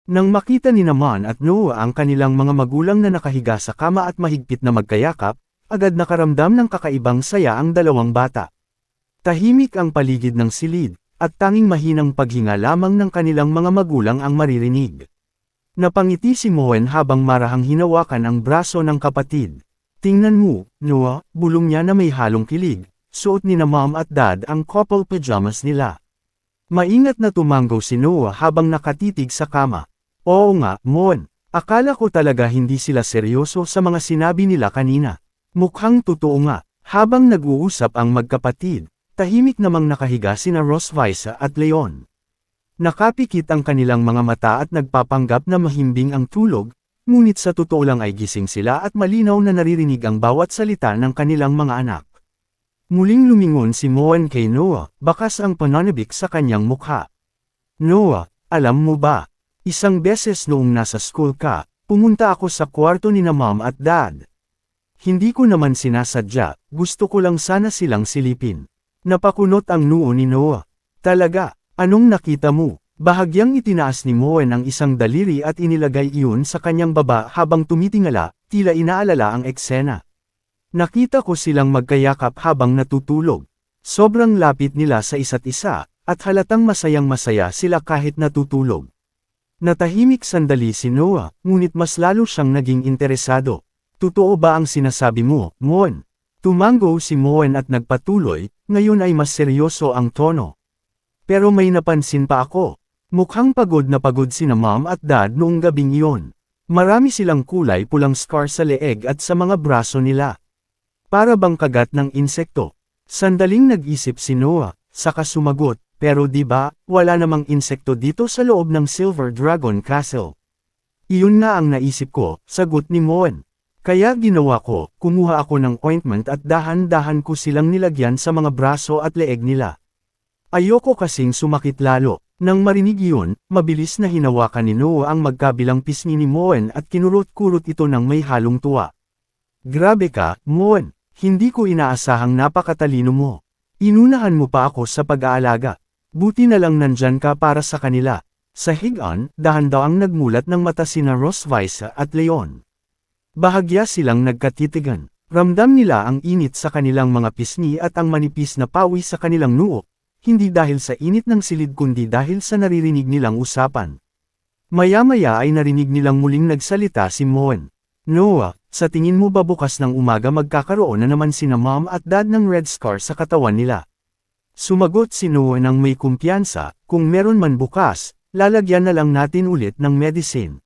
Nang makita ni Naman at Noah ang kanilang mga magulang na nakahiga sa kama at mahigpit na magkayakap, agad nakaramdam ng kakaibang saya ang dalawang bata. Tahimik ang paligid ng silid, at tanging mahinang paghinga lamang ng kanilang mga magulang ang maririnig. Napangiti si Moen habang marahang hinawakan ang braso ng kapatid. Tingnan mo, Noah, bulong niya na may halong kilig. Suot ni na mom at dad ang couple pajamas nila. Maingat na tumanggaw si Noah habang nakatitig sa kama. Oo nga, Moen. Akala ko talaga hindi sila seryoso sa mga sinabi nila kanina. Mukhang totoo nga. Habang nag-uusap ang magkapatid, tahimik namang nakahiga sina Rosvice at Leon. Nakapikit ang kanilang mga mata at nagpapanggap na mahimbing ang tulog, ngunit sa totoo lang ay gising sila at malinaw na naririnig ang bawat salita ng kanilang mga anak. Muling lumingon si Moen kay Noah, bakas ang pananabik sa kanyang mukha. Noah, alam mo ba? Isang beses noong nasa school ka, pumunta ako sa kwarto ni na mom at dad. Hindi ko naman sinasadya, gusto ko lang sana silang silipin. Napakunot ang noo ni Noah. Talaga, anong nakita mo? Bahagyang itinaas ni Moen ang isang daliri at inilagay iyon sa kanyang baba habang tumitingala, tila inaalala ang eksena. Nakita ko silang magkayakap habang natutulog. Sobrang lapit nila sa isa't isa, at halatang masayang-masaya sila kahit natutulog. Natahimik sandali si Noah, ngunit mas lalo siyang naging interesado. Totoo ba ang sinasabi mo, Moen? Tumango si Moen at nagpatuloy, ngayon ay mas seryoso ang tono. Pero may napansin pa ako. Mukhang pagod na pagod sina mom at dad noong gabing iyon. Marami silang kulay pulang scar sa leeg at sa mga braso nila. Para bang kagat ng insekto. Sandaling nag-isip si Noah, saka sumagot. Pero di ba, wala namang insekto dito sa loob ng Silver Dragon Castle. Iyon nga ang naisip ko, sagot ni Moen. Kaya ginawa ko, kumuha ako ng ointment at dahan-dahan ko silang nilagyan sa mga braso at leeg nila. Ayoko kasing sumakit lalo. Nang marinig iyon, mabilis na hinawakan ni Noah ang magkabilang pisngi ni Moen at kinurot-kurot ito ng may halong tuwa. Grabe ka, Moen, hindi ko inaasahang napakatalino mo. Inunahan mo pa ako sa pag-aalaga. Buti na lang nandyan ka para sa kanila. Sa higaan, dahan-daang nagmulat ng mata sina Rosvice at Leon. Bahagya silang nagkatitigan. Ramdam nila ang init sa kanilang mga pisngi at ang manipis na pawis sa kanilang noo, hindi dahil sa init ng silid kundi dahil sa naririnig nilang usapan. Maya-maya ay narinig nilang muling nagsalita si Moen. Noah, sa tingin mo ba bukas ng umaga magkakaroon na naman sina mom at dad ng red scar sa katawan nila? Sumagot si Noah ng may kumpiyansa, kung meron man bukas, lalagyan na lang natin ulit ng medicine.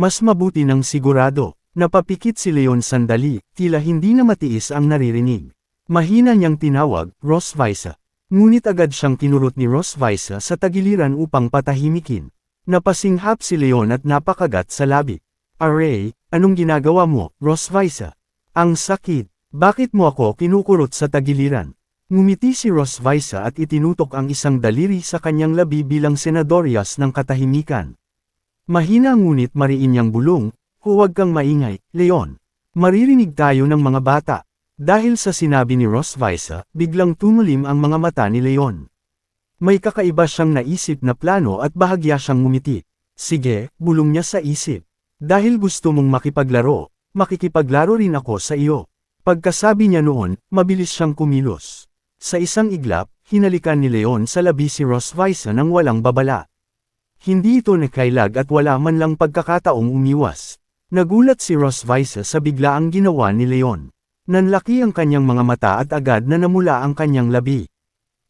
Mas mabuti ng sigurado. Napapikit si Leon sandali, tila hindi na matiis ang naririnig. Mahina niyang tinawag, Rosvice. Ngunit agad siyang kinurot ni Rosvice sa tagiliran upang patahimikin. Napasinghap si Leon at napakagat sa labi. Aray, anong ginagawa mo, Rosvice? Ang sakit. Bakit mo ako kinukurot sa tagiliran? Ngumiti si Rosvice at itinutok ang isang daliri sa kanyang labi bilang senadoryas ng katahimikan. Mahina ngunit mariin niyang bulong, huwag kang maingay, Leon. Maririnig tayo ng mga bata. Dahil sa sinabi ni Rosvice, biglang tumulim ang mga mata ni Leon. May kakaiba siyang naisip na plano at bahagya siyang ngumiti. Sige, bulong niya sa isip. Dahil gusto mong makipaglaro, makikipaglaro rin ako sa iyo. Pagkasabi niya noon, mabilis siyang kumilos. Sa isang iglap, hinalikan ni Leon sa labi si Rosvice nang walang babala. Hindi ito nakailag at wala man lang pagkakataong umiwas. Nagulat si Rosvice sa biglaang ginawa ni Leon. Nanlaki ang kanyang mga mata at agad na namula ang kanyang labi.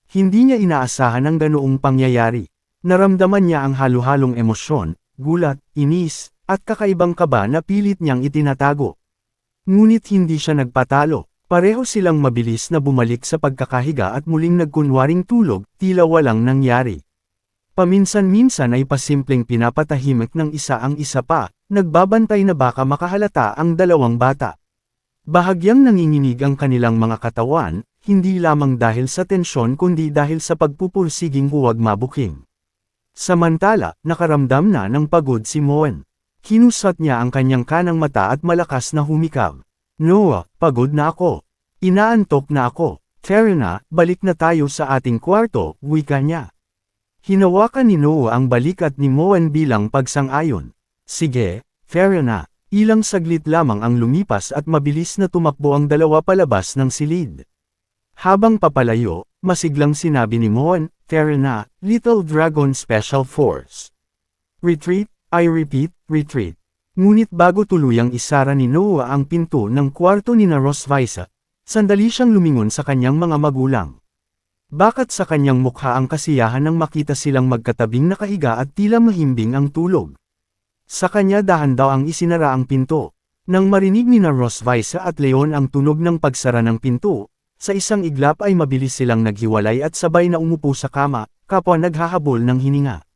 Hindi niya inaasahan ang ganoong pangyayari. Naramdaman niya ang halo-halong emosyon, gulat, inis, at kakaibang kaba na pilit niyang itinatago. Ngunit hindi siya nagpatalo. Pareho silang mabilis na bumalik sa pagkakahiga at muling nagkunwaring tulog, tila walang nangyari. Paminsan-minsan ay pasimpleng pinapatahimik ng isa ang isa pa, nagbabantay na baka makahalata ang dalawang bata. Bahagyang nanginginig ang kanilang mga katawan, hindi lamang dahil sa tensyon kundi dahil sa pagpupursiging huwag mabuking. Samantala, nakaramdam na ng pagod si Moen. Kinusat niya ang kanyang kanang mata at malakas na humikaw. Noah, pagod na ako. Inaantok na ako. Tara na, balik na tayo sa ating kwarto, wika niya. Hinawakan ni Noah ang balikat ni Moan bilang pagsang-ayon. Sige, fair na. Ilang saglit lamang ang lumipas at mabilis na tumakbo ang dalawa palabas ng silid. Habang papalayo, masiglang sinabi ni Moan, fair na, Little Dragon Special Force. Retreat, I repeat, retreat. Ngunit bago tuluyang isara ni Noah ang pinto ng kwarto ni na Rosvisa, sandali siyang lumingon sa kanyang mga magulang. Bakit sa kanyang mukha ang kasiyahan nang makita silang magkatabing nakahiga at tila mahimbing ang tulog? Sa kanya dahan daw ang isinara ang pinto. Nang marinig ni na Rosvisa at Leon ang tunog ng pagsara ng pinto, sa isang iglap ay mabilis silang naghiwalay at sabay na umupo sa kama, kapwa naghahabol ng hininga.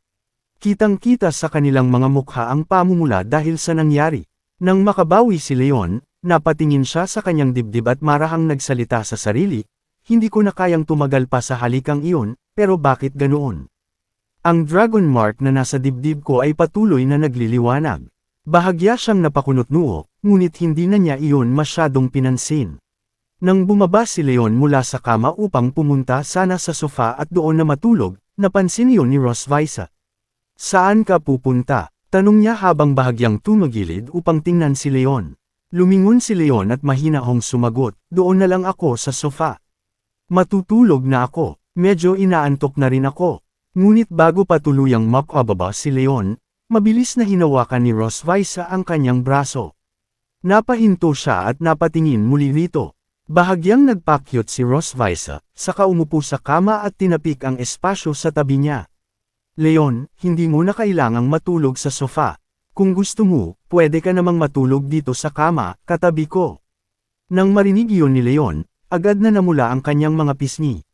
Kitang-kita sa kanilang mga mukha ang pamumula dahil sa nangyari. Nang makabawi si Leon, napatingin siya sa kanyang dibdib at marahang nagsalita sa sarili, hindi ko na kayang tumagal pa sa halikang iyon, pero bakit ganoon? Ang dragon mark na nasa dibdib ko ay patuloy na nagliliwanag. Bahagya siyang napakunot-noo, ngunit hindi na niya iyon masyadong pinansin. Nang bumaba si Leon mula sa kama upang pumunta sana sa sofa at doon na matulog, napansin iyon ni Rosvisa. Saan ka pupunta? Tanong niya habang bahagyang tumagilid upang tingnan si Leon. Lumingon si Leon at mahinahong sumagot, doon na lang ako sa sofa. Matutulog na ako, medyo inaantok na rin ako. Ngunit bago pa tuluyang makababa si Leon, mabilis na hinawakan ni Rosvisa ang kanyang braso. Napahinto siya at napatingin muli rito. Bahagyang nagpakyut si Rosvisa, saka umupo sa kama at tinapik ang espasyo sa tabi niya. Leon, hindi mo na kailangang matulog sa sofa. Kung gusto mo, pwede ka namang matulog dito sa kama, katabi ko. Nang marinig iyon ni Leon, agad na namula ang kanyang mga pisngi.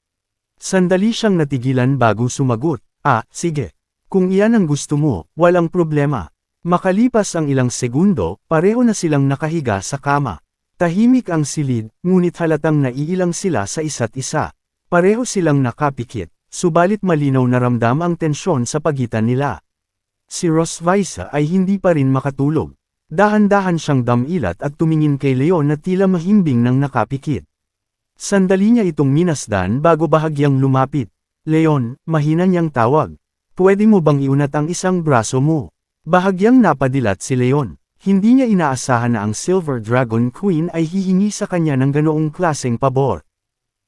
Sandali siyang natigilan bago sumagot, sige. Kung iyan ang gusto mo, walang problema. Makalipas ang ilang segundo, pareho na silang nakahiga sa kama. Tahimik ang silid, ngunit halatang naiilang sila sa isa't isa. Pareho silang nakapikit, subalit malinaw na ramdam ang tensyon sa pagitan nila. Si Rosvisa ay hindi pa rin makatulog. Dahan-dahan siyang damilat at tumingin kay Leon na tila mahimbing nang nakapikit. Sandali niya itong minasdan bago bahagyang lumapit. Leon, mahina niyang tawag. Pwede mo bang iunat ang isang braso mo? Bahagyang napadilat si Leon. Hindi niya inaasahan na ang Silver Dragon Queen ay hihingi sa kanya ng ganoong klaseng pabor.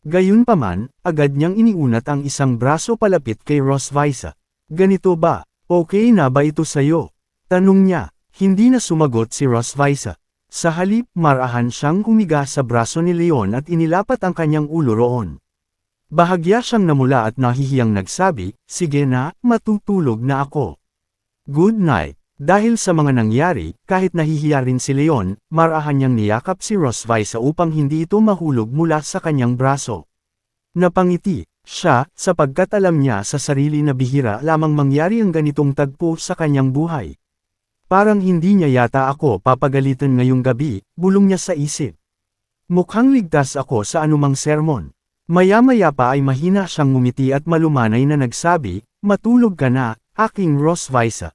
Gayunpaman, agad niyang iniunat ang isang braso palapit kay Rosvisa. Ganito ba? Okay na ba ito sayo? Tanong niya. Hindi na sumagot si Rosvisa. Sa halip, marahan siyang humiga sa braso ni Leon at inilapat ang kanyang ulo roon. Bahagya siyang namula at nahihiyang nagsabi, sige na, matutulog na ako. Good night. Dahil sa mga nangyari, kahit nahihiya rin si Leon, marahan niyang niyakap si Rosvisa upang hindi ito mahulog mula sa kanyang braso. Napangiti siya, sapagkat alam niya sa sarili na bihira lamang mangyari ang ganitong tagpo sa kanyang buhay. Parang hindi niya yata ako papagalitan ngayong gabi, bulong niya sa isip. Mukhang ligtas ako sa anumang sermon. Maya-maya pa ay mahina siyang ngumiti at malumanay na nagsabi, matulog ka na, aking Rosvisa.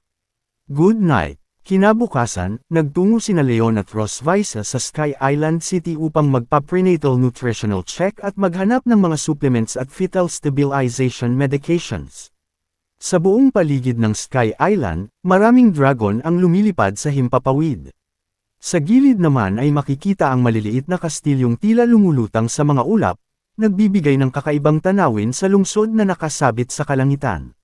Good night. Kinabukasan, nagtungo sina Leon at Rosvisa sa Sky Island City upang magpa-prenatal nutritional check at maghanap ng mga supplements at fetal stabilization medications. Sa buong paligid ng Sky Island, maraming dragon ang lumilipad sa himpapawid. Sa gilid naman ay makikita ang maliliit na kastilyong tila lumulutang sa mga ulap, nagbibigay ng kakaibang tanawin sa lungsod na nakasabit sa kalangitan.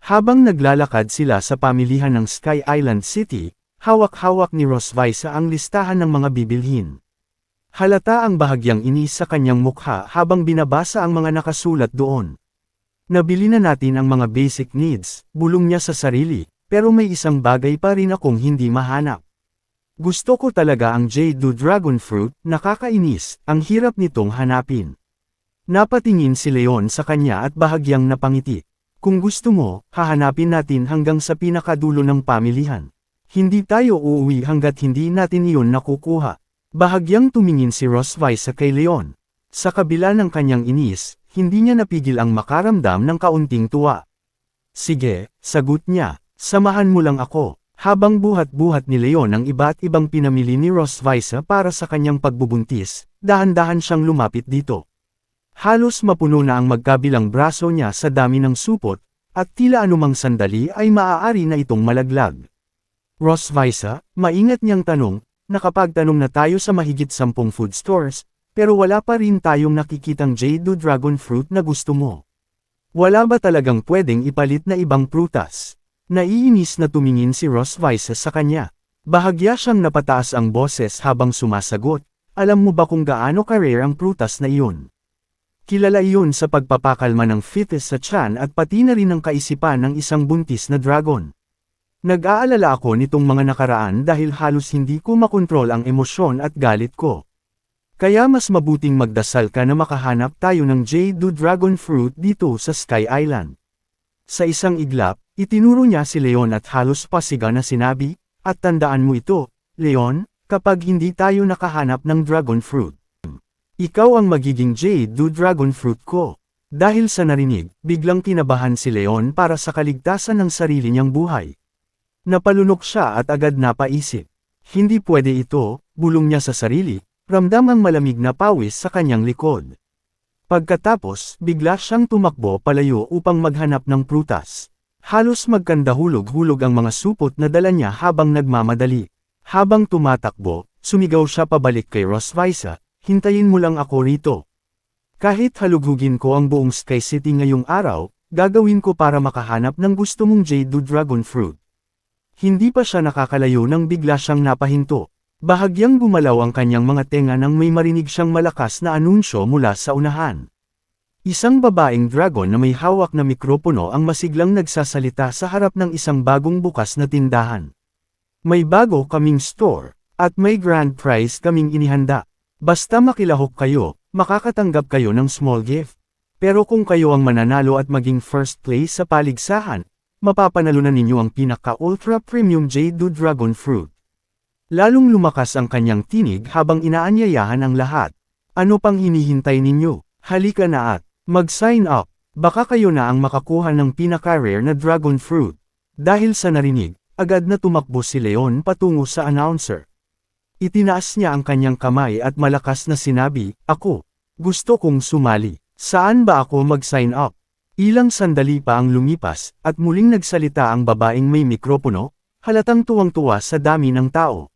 Habang naglalakad sila sa pamilihan ng Sky Island City, hawak-hawak ni Rosvisa ang listahan ng mga bibilhin. Halata ang bahagyang inis sa kanyang mukha habang binabasa ang mga nakasulat doon. Nabili na natin ang mga basic needs, bulong niya sa sarili, pero may isang bagay pa rin akong hindi mahanap. Gusto ko talaga ang Jade Dragon Fruit, nakakainis, ang hirap nitong hanapin. Napatingin si Leon sa kanya at bahagyang napangiti. Kung gusto mo, hahanapin natin hanggang sa pinakadulo ng pamilihan. Hindi tayo uuwi hanggat hindi natin iyon nakukuha. Bahagyang tumingin si Rosvisa kay Leon. Sa kabila ng kanyang inis, hindi niya napigil ang makaramdam ng kaunting tuwa. Sige, sagot niya, samahan mo lang ako. Habang buhat-buhat ni Leon ang iba't ibang pinamili ni Rosvisa para sa kanyang pagbubuntis, dahan-dahan siyang lumapit dito. Halos mapuno na ang magkabilang braso niya sa dami ng supot, at tila anumang sandali ay maaari na itong malaglag. Rosvisa, maingat niyang tanong, nakapagtanong na tayo sa mahigit 10 food stores, pero wala pa rin tayong nakikitang Jade Dragon Fruit na gusto mo. Wala ba talagang pwedeng ipalit na ibang prutas? Naiinis na tumingin si Rosvisa sa kanya. Bahagya siyang napataas ang boses habang sumasagot, alam mo ba kung gaano ka-rare ang prutas na iyon? Kilala iyon sa pagpapakalma ng fetus sa tiyan at pati na rin ang kaisipan ng isang buntis na dragon. Nag-aalala ako nitong mga nakaraan dahil halos hindi ko makontrol ang emosyon at galit ko. Kaya mas mabuting magdasal ka na makahanap tayo ng Jade Dragon Fruit dito sa Sky Island. Sa isang iglap, itinuro niya si Leon at halos pasiga na sinabi, at tandaan mo ito, Leon, kapag hindi tayo nakahanap ng dragon fruit. Ikaw ang magiging Jade Dragon Fruit ko. Dahil sa narinig, biglang kinabahan si Leon para sa kaligtasan ng sarili niyang buhay. Napalunok siya at agad napaisip. Hindi pwede ito, bulong niya sa sarili, ramdam ang malamig na pawis sa kanyang likod. Pagkatapos, bigla siyang tumakbo palayo upang maghanap ng prutas. Halos magkandahulog-hulog ang mga supot na dala niya habang nagmamadali. Habang tumatakbo, sumigaw siya pabalik kay Rosvisa, hintayin mo lang ako rito. Kahit halughugin ko ang buong Sky City ngayong araw, gagawin ko para makahanap ng gusto mong Jade Dragon Fruit. Hindi pa siya nakakalayo nang bigla siyang napahinto. Bahagyang gumalaw ang kanyang mga tenga nang may marinig siyang malakas na anunsyo mula sa unahan. Isang babaeng dragon na may hawak na mikropono ang masiglang nagsasalita sa harap ng isang bagong bukas na tindahan. May bago kaming store, at may grand prize kaming inihanda. Basta makilahok kayo, makakatanggap kayo ng small gift. Pero kung kayo ang mananalo at maging first place sa paligsahan, mapapanalunan ninyo ang pinaka-ultra premium Jade Dragon Fruit. Lalong lumakas ang kanyang tinig habang inaanyayahan ang lahat. Ano pang hinihintay ninyo? Halika na at mag-sign up, baka kayo na ang makakuha ng pinaka-rare na dragon fruit. Dahil sa narinig, agad na tumakbo si Leon patungo sa announcer. Itinaas niya ang kanyang kamay at malakas na sinabi, ako, gusto kong sumali. Saan ba ako mag-sign up? Ilang sandali pa ang lumipas, at muling nagsalita ang babaeng may mikropono, halatang tuwang-tuwa sa dami ng tao.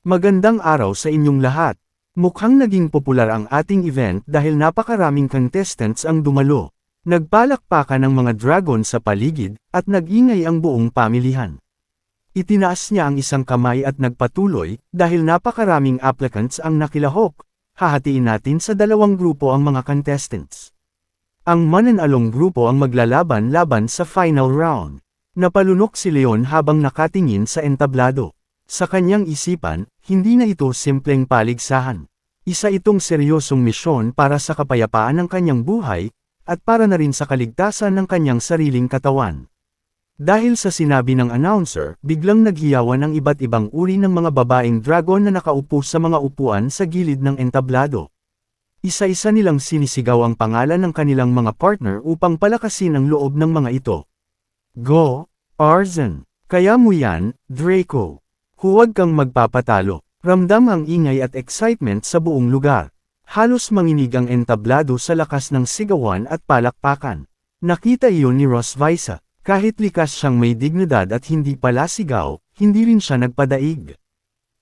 Magandang araw sa inyong lahat. Mukhang naging popular ang ating event dahil napakaraming contestants ang dumalo. Nagpalakpakan ng mga dragon sa paligid, at nag-ingay ang buong pamilihan. Itinaas niya ang isang kamay at nagpatuloy, dahil napakaraming applicants ang nakilahok, hahatiin natin sa 2 grupo ang mga contestants. Ang mananalong grupo ang maglalaban-laban sa final round. Napalunok si Leon habang nakatingin sa entablado. Sa kanyang isipan, hindi na ito simpleng paligsahan. Isa itong seryosong misyon para sa kapayapaan ng kanyang buhay, at para na rin sa kaligtasan ng kanyang sariling katawan. Dahil sa sinabi ng announcer, biglang naghiyawan ang iba't ibang uri ng mga babaeng dragon na nakaupo sa mga upuan sa gilid ng entablado. Isa-isa nilang sinisigaw ang pangalan ng kanilang mga partner upang palakasin ang loob ng mga ito. Go, Arzen! Kaya mo yan, Draco! Huwag kang magpapatalo. Ramdam ang ingay at excitement sa buong lugar. Halos manginig ang entablado sa lakas ng sigawan at palakpakan. Nakita iyon ni Rosvisa. Kahit likas siyang may dignidad at hindi pala sigaw, hindi rin siya nagpadaig.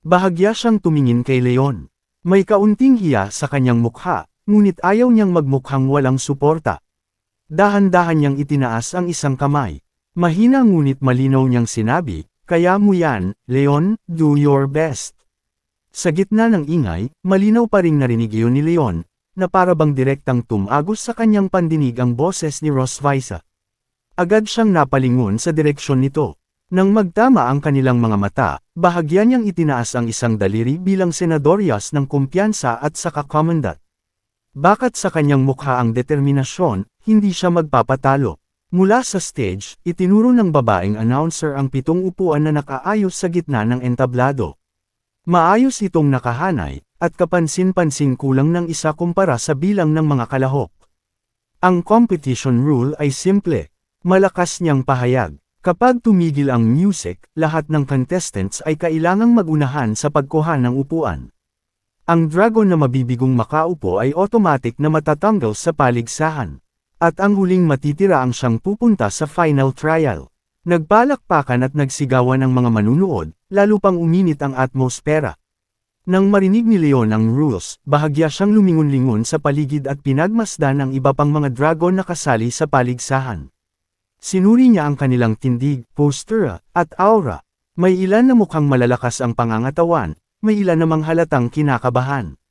Bahagya siyang tumingin kay Leon. May kaunting hiya sa kanyang mukha, ngunit ayaw niyang magmukhang walang suporta. Dahan-dahan niyang itinaas ang isang kamay. Mahina ngunit malinaw niyang sinabi, kaya mo yan, Leon, do your best. Sa gitna ng ingay, malinaw pa ring narinig iyon ni Leon, na parabang direktang tumagos sa kanyang pandinig ang boses ni Rosvisa. Agad siyang napalingon sa direksyon nito. Nang magtama ang kanilang mga mata, bahagya niyang itinaas ang isang daliri bilang senadoryas ng kumpiyansa at saka commandant. Bakat sa kanyang mukha ang determinasyon, hindi siya magpapatalo. Mula sa stage, itinuro ng babaeng announcer ang 7 upuan na nakaayos sa gitna ng entablado. Maayos itong nakahanay, at kapansin-pansing kulang ng isa kumpara sa bilang ng mga kalahok. Ang competition rule ay simple. Malakas niyang pahayag. Kapag tumigil ang music, lahat ng contestants ay kailangang magunahan sa pagkuha ng upuan. Ang dragon na mabibigong makaupo ay automatic na matatanggal sa paligsahan. At ang huling matitira ang siyang pupunta sa final trial. Nagpalakpakan at nagsigawan ang mga manunood, lalo pang uminit ang atmosfera. Nang marinig ni Leon ang rules, bahagya siyang lumingon-lingon sa paligid at pinagmasdan ang iba pang mga dragon na kasali sa paligsahan. Sinuri niya ang kanilang tindig, postura, at aura. May ilan na mukhang malalakas ang pangangatawan, may ilan namang halatang kinakabahan.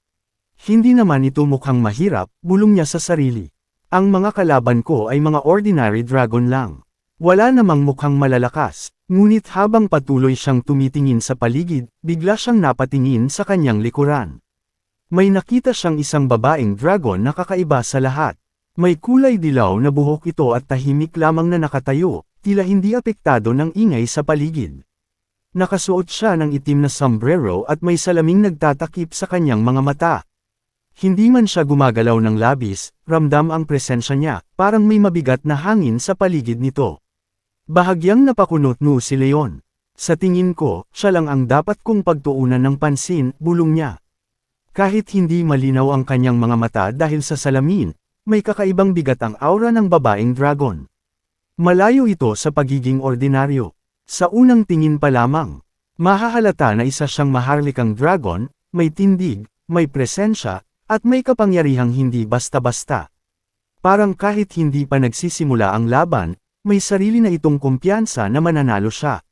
Hindi naman ito mukhang mahirap, bulong niya sa sarili. Ang mga kalaban ko ay mga ordinary dragon lang. Wala namang mukhang malalakas, ngunit habang patuloy siyang tumitingin sa paligid, bigla siyang napatingin sa kanyang likuran. May nakita siyang isang babaeng dragon na kakaiba sa lahat. May kulay dilaw na buhok ito at tahimik lamang na nakatayo, tila hindi apektado ng ingay sa paligid. Nakasuot siya ng itim na sombrero at may salaming nagtatakip sa kanyang mga mata. Hindi man siya gumagalaw ng labis, ramdam ang presensya niya, parang may mabigat na hangin sa paligid nito. Bahagyang napakunot-no si Leon. Sa tingin ko, siya lang ang dapat kong pagtuunan ng pansin, bulong niya. Kahit hindi malinaw ang kanyang mga mata dahil sa salamin, may kakaibang bigat ang aura ng babaeng dragon. Malayo ito sa pagiging ordinaryo. Sa unang tingin pa lamang, mahahalata na isa siyang maharlikang dragon, may tindig, may presensya, at may kapangyarihang hindi basta-basta. Parang kahit hindi pa nagsisimula ang laban, may sarili na itong kumpiyansa na mananalo siya.